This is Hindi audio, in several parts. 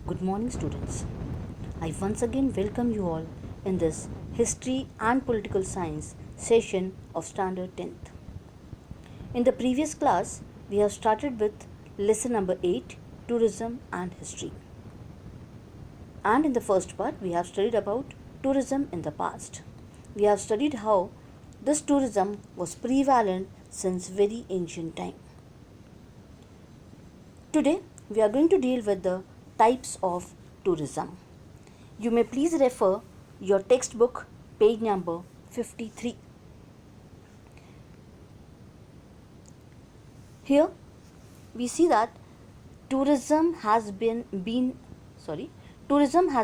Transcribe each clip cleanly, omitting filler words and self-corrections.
Good morning, students. I once again welcome you all in this History and Political Science session of Standard 10th. In the previous class, we have started with lesson number 8, Tourism and History. And in the first part, we have studied about tourism in the past. We have studied how this tourism was prevalent since very ancient time. Today, we are going to deal with the types of tourism. You may please refer your textbook page number 53. Here we see that tourism has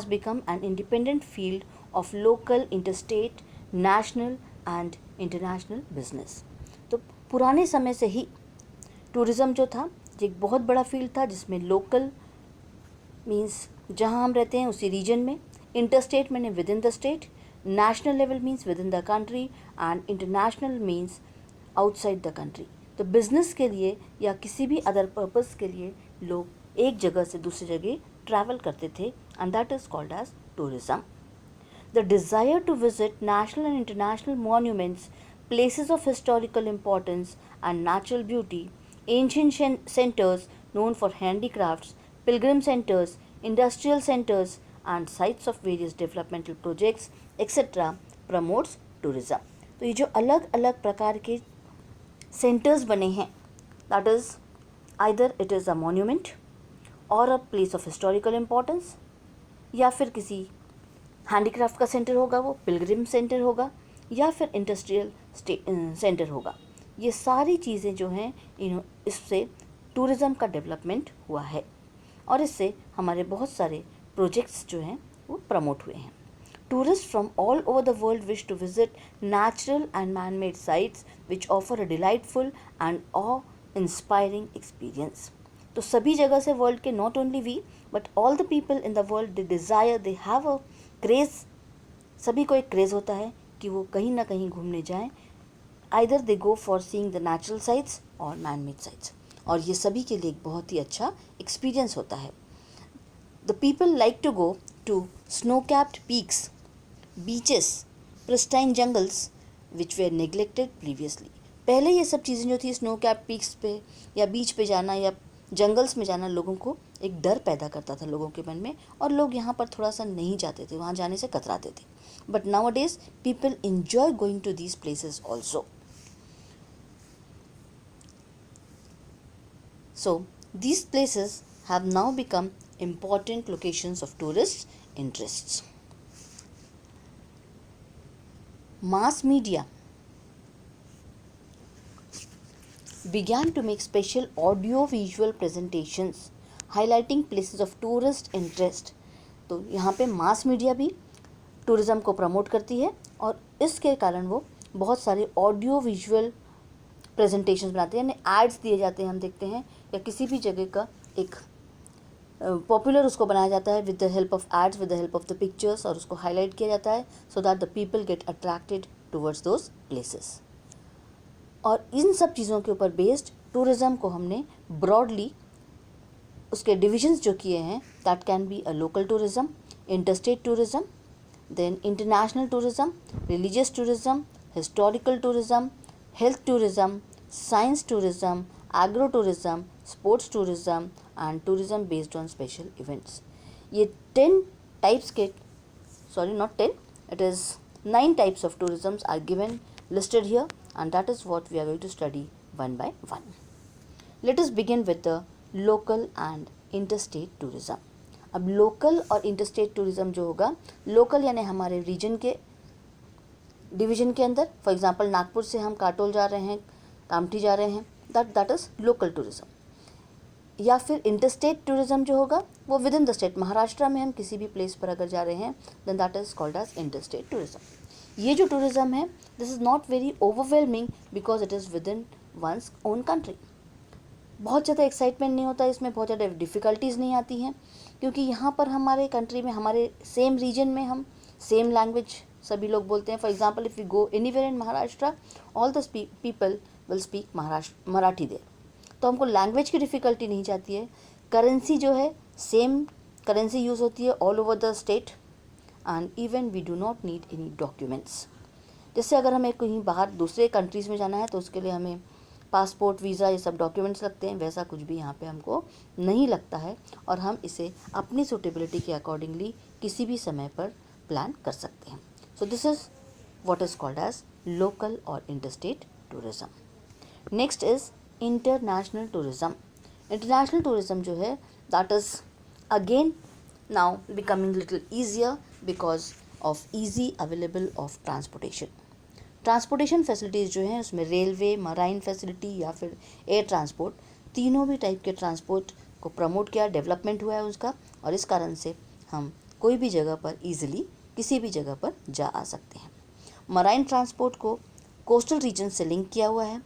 become an independent field of local, interstate, national and international business. तो पुराने समय से ही टूरिज़म जो था एक बहुत बड़ा फील्ड था जिसमें लोकल मीन्स जहाँ हम रहते हैं उसी रीजन में, इंटरस्टेट मैंने with in the state, national level means with in the country and international means outside the country. तो बिजनेस के लिए या किसी भी अदर पर्पस के लिए लोग एक जगह से दूसरी जगह ट्रैवल करते थे and that is called as tourism. The desire to visit national and international monuments, places of historical importance and natural beauty, ancient centers known for handicrafts, pilgrim centers, industrial centers and sites of various developmental projects etc. promotes tourism. तो ये जो अलग अलग प्रकार के सेंटर्स बने हैं, that is either it is a monument और a place of historical importance, या फिर किसी हैंडीक्राफ्ट का सेंटर होगा, वो पिलग्रिम सेंटर होगा, या फिर इंडस्ट्रियल सेंटर होगा. ये सारी चीज़ें जो हैं इससे टूरिज़म का डेवलपमेंट हुआ है और इससे हमारे बहुत सारे प्रोजेक्ट्स जो हैं वो प्रमोट हुए हैं. Tourists from all over the world wish to visit natural and man-made sites which offer a delightful and awe-inspiring experience. तो सभी जगह से वर्ल्ड के not only we but all the people in the world they desire, they have a craze. सभी को एक क्रेज़ होता है कि वो कहीं ना कहीं घूमने जाएं. Either they go for seeing the natural sites और मैन मेड साइट्स, और ये सभी के लिए एक बहुत ही अच्छा एक्सपीरियंस होता है. The people like to go to snow capped peaks, beaches, pristine jungles which were neglected previously. पहले ये सब चीज़ें जो थी स्नो कैप पीक्स पे या बीच पे जाना या जंगल्स में जाना लोगों को एक डर पैदा करता था लोगों के मन में, और लोग यहाँ पर थोड़ा सा नहीं जाते थे, वहाँ जाने से कतराते थे. But nowadays people enjoy going to these places also. So these places have now become important locations of tourist interests. Mass media began to make special audio-visual presentations highlighting places of tourist interest. तो यहाँ पे मास मीडिया भी टूरिज़म को प्रमोट करती है और इसके कारण वो बहुत सारे ऑडियो विजुअल प्रेजेंटेशंस बनाते हैं, यानी एड्स दिए जाते हैं, हम देखते हैं, या किसी भी जगह का एक पॉपुलर उसको बनाया जाता है with the help of ads, with the help of the pictures, और उसको हाईलाइट किया जाता है so that the people get attracted towards those places. और इन सब चीज़ों के ऊपर बेस्ड टूरिज़म को हमने ब्रॉडली उसके डिविजन्स जो किए हैं, that can be a local tourism, interstate tourism, then international tourism, religious tourism, historical tourism, health tourism, science tourism, agro tourism, sports tourism and tourism based on special events. ये 10 टाइप्स के, sorry not 10, it is 9 types of tourisms are given listed here, and that is what we are going to study one by one. Let us begin with the local and interstate tourism. अब लोकल और इंटरस्टेट टूरिज़म जो होगा, लोकल यानी हमारे रीजन के डिवीजन के अंदर, फॉर एग्जांपल नागपुर से हम काटोल जा रहे हैं, कामठी जा रहे हैं, दैट इज़ लोकल टूरिज़म. या फिर इंटरस्टेट टूरिज़म जो होगा वो with in the state, Maharashtra में हम किसी भी प्लेस पर अगर जा रहे हैं then that is called as interstate tourism. ये जो टूरिज़म है this is not very overwhelming because it is within one's own country. बहुत ज़्यादा एक्साइटमेंट नहीं होता इसमें, बहुत ज़्यादा डिफ़िकल्टीज़ नहीं आती हैं, क्योंकि यहाँ पर हमारे कंट्री में, हमारे सेम रीजन में हम सेम लैंग्वेज सभी लोग बोलते हैं. For example if you go anywhere in Maharashtra, all the people will speak Marathi there. तो हमको लैंग्वेज की डिफ़िकल्टी नहीं जाती है. करेंसी जो है सेम करेंसी यूज़ होती है all over the state and even we do not need any documents. जैसे अगर हमें कहीं बाहर दूसरे कंट्रीज़ में जाना है तो उसके लिए हमें पासपोर्ट, वीज़ा, ये सब डॉक्यूमेंट्स लगते हैं, वैसा कुछ भी यहाँ पे हमको नहीं लगता है और हम इसे अपनी सूटेबिलिटी के अकॉर्डिंगली किसी भी समय पर प्लान कर सकते हैं। सो this is what is called as local or interstate tourism. Next is international tourism. International tourism जो है that is again now becoming little easier because of easy available of transportation. Transportation facilities जो हैं उसमें रेलवे, मराइन फैसिलिटी या फिर एयर ट्रांसपोर्ट, तीनों भी टाइप के ट्रांसपोर्ट को प्रमोट किया, डेवलपमेंट हुआ है उसका, और इस कारण से हम कोई भी जगह पर ईजिली किसी भी जगह पर जा आ सकते हैं। मराइन ट्रांसपोर्ट को कोस्टल रीजन से लिंक किया हुआ है।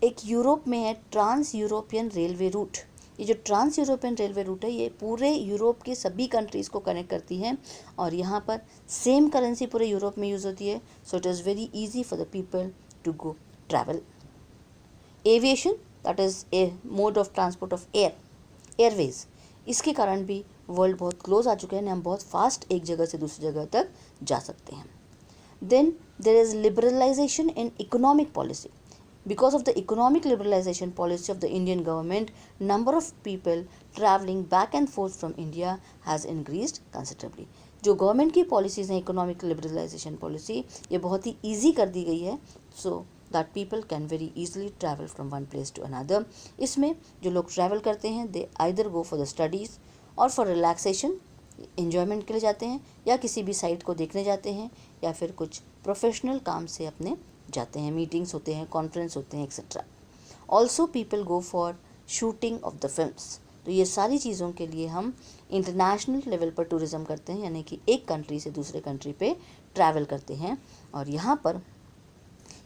एक यूरोप में है ट्रांस यूरोपियन रेलवे रूट। ये जो ट्रांस यूरोपियन रेलवे रूट है ये पूरे यूरोप के सभी कंट्रीज़ को कनेक्ट करती है और यहाँ पर सेम करेंसी पूरे यूरोप में यूज़ होती है। So it is very easy for the people to go travel. Aviation that is a mode of transport of airways, इसके कारण भी वर्ल्ड बहुत क्लोज आ चुके हैं, हम बहुत फास्ट एक जगह से दूसरी जगह तक जा सकते हैं। Then there is liberalization in economic policy. Because of the economic liberalization policy of the Indian government, number of people traveling back and forth from India has increased considerably. जो गवर्नमेंट की पॉलिसीज़ हैं इकोनॉमिक लिबरलाइजेशन पॉलिसी, ये बहुत ही ईजी कर दी गई है so that people can very easily travel from one place to another. इसमें जो लोग ट्रैवल करते हैं they either go for the studies और फॉर रिलैक्सेशन, इन्जॉयमेंट के लिए जाते हैं, या किसी भी साइट को देखने जाते हैं, या फिर कुछ प्रोफेशनल काम से अपने जाते हैं, मीटिंग्स होते हैं, कॉन्फ्रेंस होते हैं etcetera. Also people go for shooting of the films. तो ये सारी चीज़ों के लिए हम इंटरनेशनल लेवल पर टूरिज़्म करते हैं, यानी कि एक कंट्री से दूसरे कंट्री पे ट्रैवल करते हैं। और यहाँ पर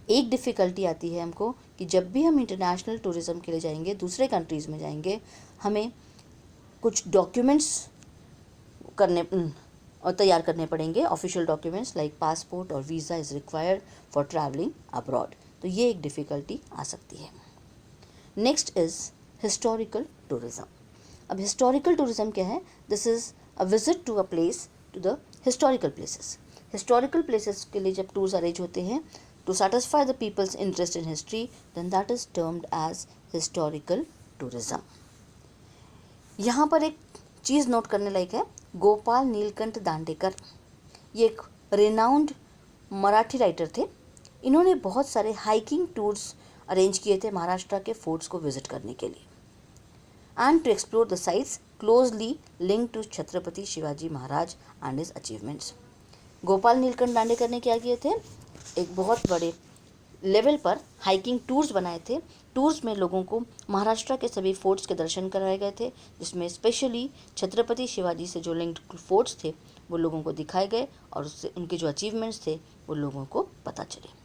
एक डिफ़िकल्टी आती है हमको कि जब भी हम इंटरनेशनल टूरिज़्म के लिए जाएंगे, दूसरे कंट्रीज़ में जाएंगे, हमें कुछ डॉक्यूमेंट्स करने और तैयार करने पड़ेंगे। ऑफिशियल डॉक्यूमेंट्स लाइक पासपोर्ट और visa is required for travelling abroad. तो ये एक डिफ़िकल्टी आ सकती है। Next is historical tourism. अब हिस्टोरिकल टूरिज़्म क्या है? This is a visit to a place, to the historical places. Historical places के लिए जब टूर्स अरेंज होते हैं to satisfy the people's interest in history, then that is termed as historical tourism. यहाँ पर एक चीज़ नोट करने लायक है, गोपाल नीलकंठ दांडेकर, ये एक रेनाउंड मराठी राइटर थे। इन्होंने बहुत सारे हाइकिंग टूर्स अरेंज किए थे महाराष्ट्र के फोर्ट्स को विजिट करने के लिए and to explore the sites closely link to Chhatrapati Shivaji Maharaj and his achievements. Gopal Neelkanth Dandekar ने क्या किए थे? एक बहुत बड़े लेवल पर हाइकिंग टूर्स बनाए थे। टूर्स में लोगों को महाराष्ट्र के सभी फोर्ट्स के दर्शन कराए गए थे, जिसमें स्पेशली छत्रपति शिवाजी से जो लिंक्ड फोर्ट्स थे वो लोगों को दिखाए गए और उससे उनके जो अचीवमेंट्स थे वो लोगों को पता चले।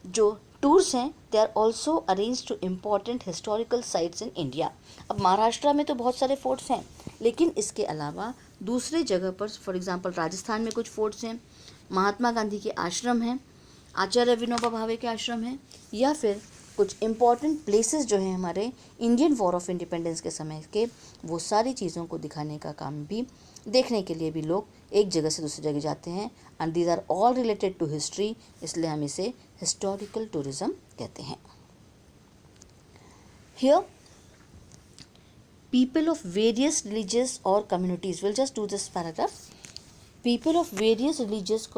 जो टूर्स हैं they are also arrange to important historical sites in India. अब महाराष्ट्र में तो बहुत सारे फोर्ट्स हैं, लेकिन इसके अलावा दूसरे जगह पर, फॉर एग्जांपल राजस्थान में कुछ फोर्ट्स हैं, महात्मा गांधी के आश्रम हैं, आचार्य विनोबा भावे के आश्रम हैं, या फिर कुछ इम्पॉर्टेंट प्लेसेस जो हैं हमारे इंडियन वॉर ऑफ इंडिपेंडेंस के समय के, वो सारी चीज़ों को दिखाने का काम भी, देखने के लिए भी लोग एक जगह से दूसरी जगह जाते हैं and these are all related to history, इसलिए हम इसे हिस्टोरिकल टूरिज्म कहते हैं। Here people of various religious और communities, will just do this paragraph. People of various religious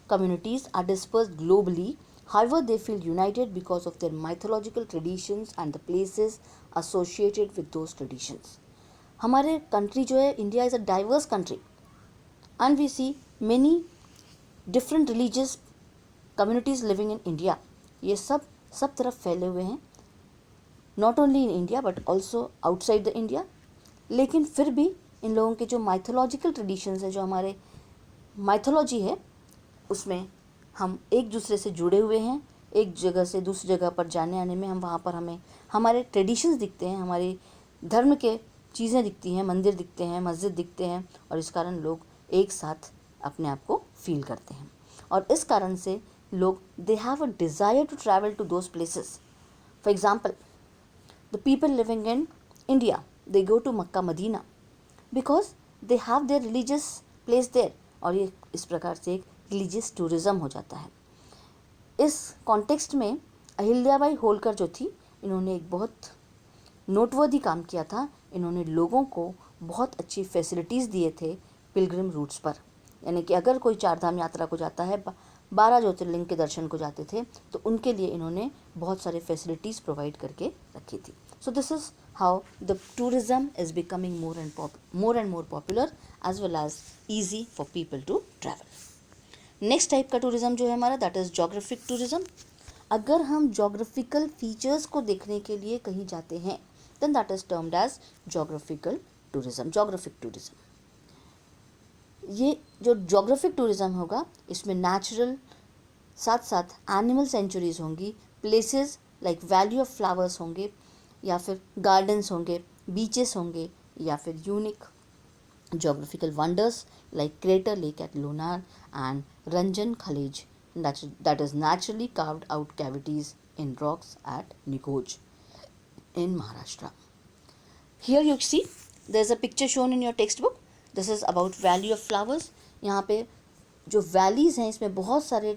communities are dispersed globally, however they feel united because of their mythological traditions and the places associated with those traditions. हमारे कंट्री जो है India is a diverse country and we see many different religious communities living in India. ये सब तरफ फैले हुए हैं, not only in India but also outside the India. लेकिन फिर भी इन लोगों के जो माइथोलॉजिकल ट्रेडिशंस हैं, जो हमारे माइथोलॉजी है, उसमें हम एक दूसरे से जुड़े हुए हैं। एक जगह से दूसरी जगह पर जाने आने में हम वहाँ पर हमें हमारे ट्रेडिशंस दिखते हैं, हमारे धर्म के चीज़ें दिखती हैं, मंदिर दिखते हैं, मस्जिद दिखते हैं, और इस कारण लोग एक साथ अपने आप को फील करते हैं। और इस कारण से लोग they have a desire to travel to those places. For example the people living in India they go to Mecca Medina because they have their religious place there, और ये इस प्रकार से एक रिलीजियस टूरिज़्म हो जाता है। इस कॉन्टेक्स्ट में अहिल्याबाई होलकर जो थी, इन्होंने एक बहुत नोटवर्दी काम किया था। इन्होंने लोगों को बहुत अच्छी फैसिलिटीज़ दिए थे पिलग्रिम रूट्स पर, यानी कि अगर कोई चारधाम यात्रा को जाता है, 12 ज्योतिर्लिंग के दर्शन को जाते थे, तो उनके लिए इन्होंने बहुत सारे फैसिलिटीज़ प्रोवाइड करके रखी थी। So this is how the tourism is becoming more and more popular as well as easy for people to travel. Next type का टूरिज़्म जो है हमारा, दैट इज़ जोग्राफिक टूरिज़्म। अगर हम जोग्राफिकल फीचर्स को देखने के लिए कहीं जाते हैं, then that is termed as geographical tourism, geographic tourism. ये जो जोग्राफिक टूरिज़्म होगा, इसमें नेचुरल साथ साथ एनिमल सेंचुरीज होंगी, places like valley of flowers होंगे, या फिर गार्डन्स होंगे, बीचेस होंगे, या फिर unique geographical wonders like Crater Lake at Lonar and Ranjan Khalij that is naturally carved out cavities in rocks at Nigoj in Maharashtra. Here you see there is a picture shown in your textbook. This is about Valley of Flowers. यहाँ पे जो valleys हैं, इसमें बहुत सारे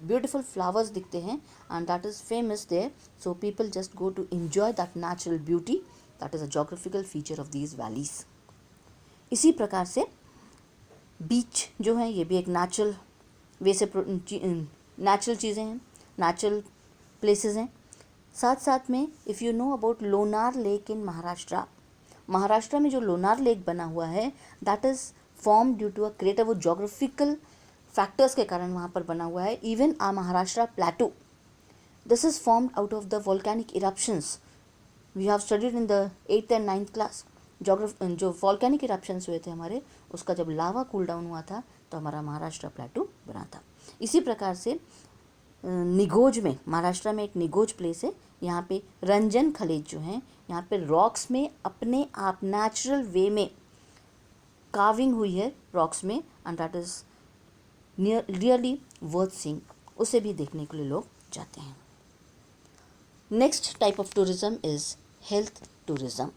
beautiful flowers दिखते हैं, and that is famous there. So people just go to enjoy that natural beauty. That is a geographical feature of these valleys. इसी प्रकार से बीच जो है, ये भी एक नेचुरल वे से नेचुरल चीज़ें हैं, नेचुरल प्लेसेस हैं। साथ साथ में if you know about Lonar lake in Maharashtra में जो लोनार लेक बना हुआ है, that is form due to a crater. वो जोग्राफिकल फैक्टर्स के कारण वहाँ पर बना हुआ है। Even a Maharashtra plateau, this is formed out of the volcanic eruptions we have studied in the 8th and 9th class. जो वॉल्केनिक इरप्शंस हुए थे हमारे, उसका जब लावा कूल डाउन हुआ था, तो हमारा महाराष्ट्र प्लेटू बना था। इसी प्रकार से निगोज में, महाराष्ट्र में एक निगोज प्लेस है, यहाँ पे रंजन खलेज जो हैं, यहाँ पे रॉक्स में अपने आप नेचुरल वे में कार्विंग हुई है रॉक्स में, and that is really worth seeing. उसे भी देखने के लिए लोग जाते हैं। Next type of tourism is health tourism.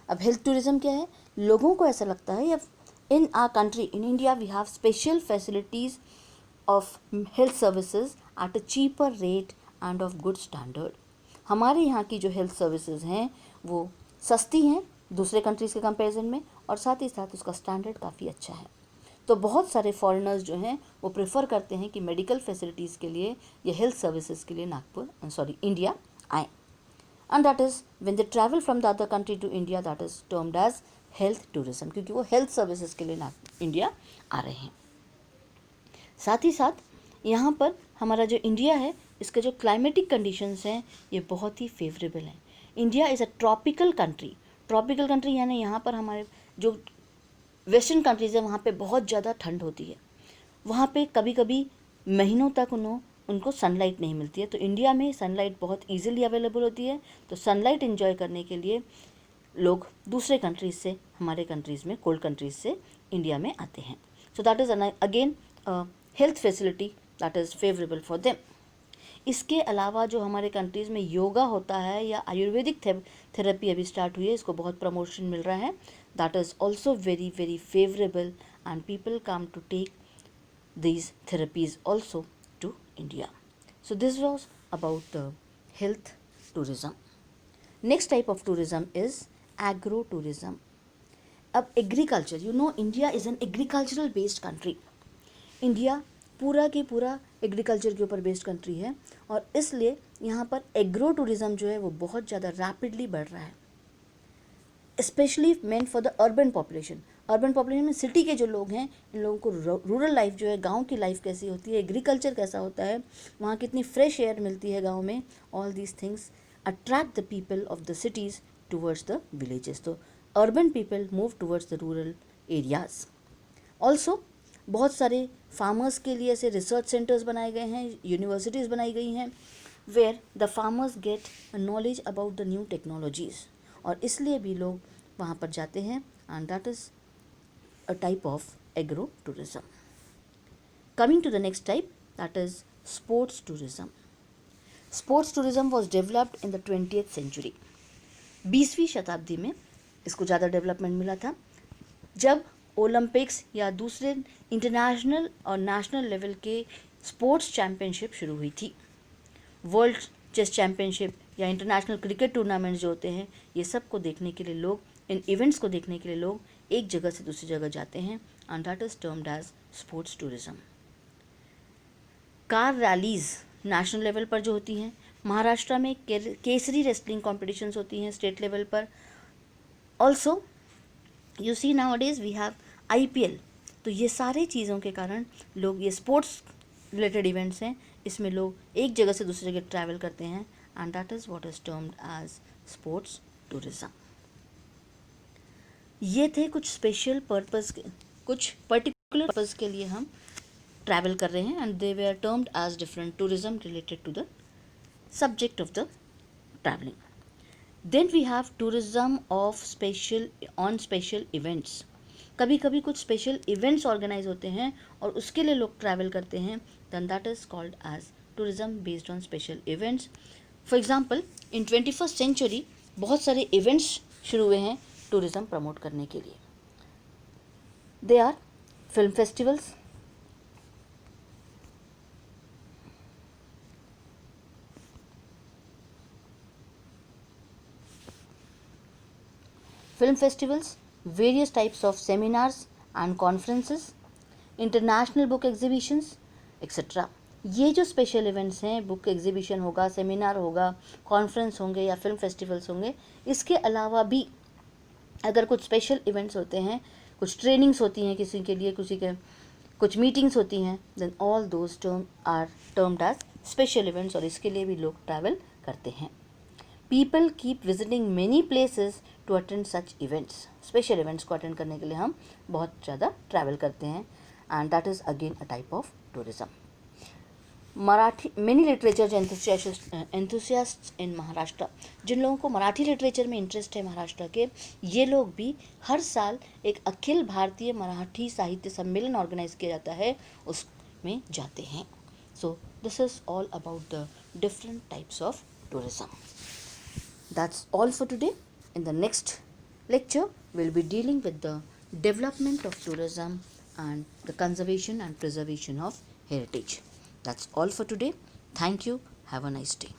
अब हेल्थ टूरिज़्म क्या है? लोगों को ऐसा लगता है in our country, in India, we have special facilities of health services at a cheaper rate and of good standard. हमारे यहाँ की जो हेल्थ सर्विसेज हैं वो सस्ती हैं दूसरे कंट्रीज़ के कंपैरिजन में, और साथ ही साथ उसका स्टैंडर्ड काफ़ी अच्छा है। तो बहुत सारे फॉरेनर्स जो हैं वो प्रेफर करते हैं कि मेडिकल फैसिलिटीज़ के लिए या हेल्थ सर्विसेज के लिए इंडिया आएँ। And that is when they travel from the other country to India, that is termed as health tourism, क्योंकि वो हेल्थ सर्विसेज के लिए इंडिया आ रहे हैं। साथ ही साथ यहाँ पर हमारा जो इंडिया है, इसके जो क्लाइमेटिक कंडीशंस हैं ये बहुत ही फेवरेबल हैं। India is a tropical country यानी यहाँ पर हमारे जो वेस्टर्न कंट्रीज़ हैं वहाँ पे बहुत ज़्यादा ठंड होती है, वहाँ पे कभी कभी महीनों तक उनको सनलाइट नहीं मिलती है। तो इंडिया में सनलाइट बहुत इजीली अवेलेबल होती है, तो सनलाइट एंजॉय करने के लिए लोग दूसरे कंट्रीज़ से, हमारे कंट्रीज़ में, कोल्ड कंट्रीज़ से इंडिया में आते हैं। So that is again health facility that is favourable for them. इसके अलावा जो हमारे कंट्रीज़ में योगा होता है या आयुर्वेदिक थेरेपी अभी स्टार्ट हुई है, इसको बहुत प्रमोशन मिल रहा है, that is also very very favourable and people come to take these therapies also to India. So this was about the health tourism. Next type of tourism is agro-tourism. अब agriculture, you know India is an agricultural based country. India पूरा के पूरा एग्रीकल्चर के ऊपर बेस्ड कंट्री है, और इसलिए यहाँ पर एग्रो टूरिज़म जो है वो बहुत ज़्यादा रैपिडली बढ़ रहा है, specially meant for the urban population में सिटी के जो लोग हैं, इन लोगों को रूरल लाइफ जो है, गांव की लाइफ कैसी होती है, एग्रीकल्चर कैसा होता है, वहाँ कितनी फ्रेश एयर मिलती है गांव में, all these things attract the people of the cities towards the villages. तो urban people move towards the rural areas. Also बहुत सारे फार्मर्स के लिए ऐसे रिसर्च सेंटर्स बनाए गए हैं, यूनिवर्सिटीज़ बनाई गई हैं, where the farmers get knowledge about the new technologies, और इसलिए भी लोग वहाँ पर जाते हैं, and that is a type of agro-tourism. Coming to the next type, that is sports tourism. Sports tourism was developed in the 20th century. 20वीं शताब्दी में इसको ज़्यादा डेवलपमेंट मिला था। जब ओलंपिक्स या दूसरे इंटरनेशनल और नेशनल लेवल के स्पोर्ट्स चैम्पियनशिप शुरू हुई थी। वर्ल्ड चेस चैम्पियनशिप या इंटरनेशनल क्रिकेट टूर्नामेंट्स जो होते हैं, ये सब को देखने के लिए लोग, इन इवेंट्स को देखने के लिए लोग एक जगह से दूसरी जगह जाते हैं, and that is termed as sports tourism. Car rallies national level पर जो होती हैं, महाराष्ट्र में केसरी रेसलिंग कॉम्पिटिशन्स होती हैं स्टेट लेवल पर। Also you see nowadays we have IPL। तो ये सारे चीज़ों के कारण लोग, ये स्पोर्ट्स रिलेटेड इवेंट्स हैं, इसमें लोग एक जगह से दूसरी जगह ट्रैवल करते हैं, and that is what is termed as sports tourism. ये थे कुछ स्पेशल पर्पस के, कुछ पर्टिकुलर पर्पस के लिए हम ट्रैवल कर रहे हैं, and they were termed as different tourism related to the subject of the travelling. Then we have tourism of special on special events. कभी कभी कुछ स्पेशल इवेंट्स ऑर्गेनाइज होते हैं और उसके लिए लोग ट्रैवल करते हैं, then that is called as tourism based on special events. For example in 21st century बहुत सारे इवेंट्स शुरू हुए हैं टूरिज्म प्रमोट करने के लिए। They are film festivals, various types of seminars and conferences, international book exhibitions, etc. ये जो स्पेशल इवेंट्स हैं, बुक एग्जीबिशन होगा, सेमिनार होगा, कॉन्फ्रेंस होंगे या फिल्म फेस्टिवल्स होंगे, इसके अलावा भी अगर कुछ स्पेशल इवेंट्स होते हैं, कुछ ट्रेनिंग्स होती हैं किसी के लिए, किसी के कुछ मीटिंग्स होती हैं, then all those term are termed as special events, और इसके लिए भी लोग ट्रैवल करते हैं। People keep visiting many places to attend such events. Special events को अटेंड करने के लिए हम बहुत ज़्यादा ट्रैवल करते हैं, and that is again a type of tourism. Marathi many literature enthusiasts in Maharashtra, जिन लोगों को मराठी लिटरेचर में इंटरेस्ट है महाराष्ट्र के, ये लोग भी हर साल एक अखिल भारतीय मराठी साहित्य सम्मेलन ऑर्गेनाइज किया जाता है, उसमें जाते हैं। सो this is all about the different types of tourism. That's all for today. In the next lecture, we'll be dealing with the development of tourism and the conservation and preservation of heritage. That's all for today. Thank you. Have a nice day.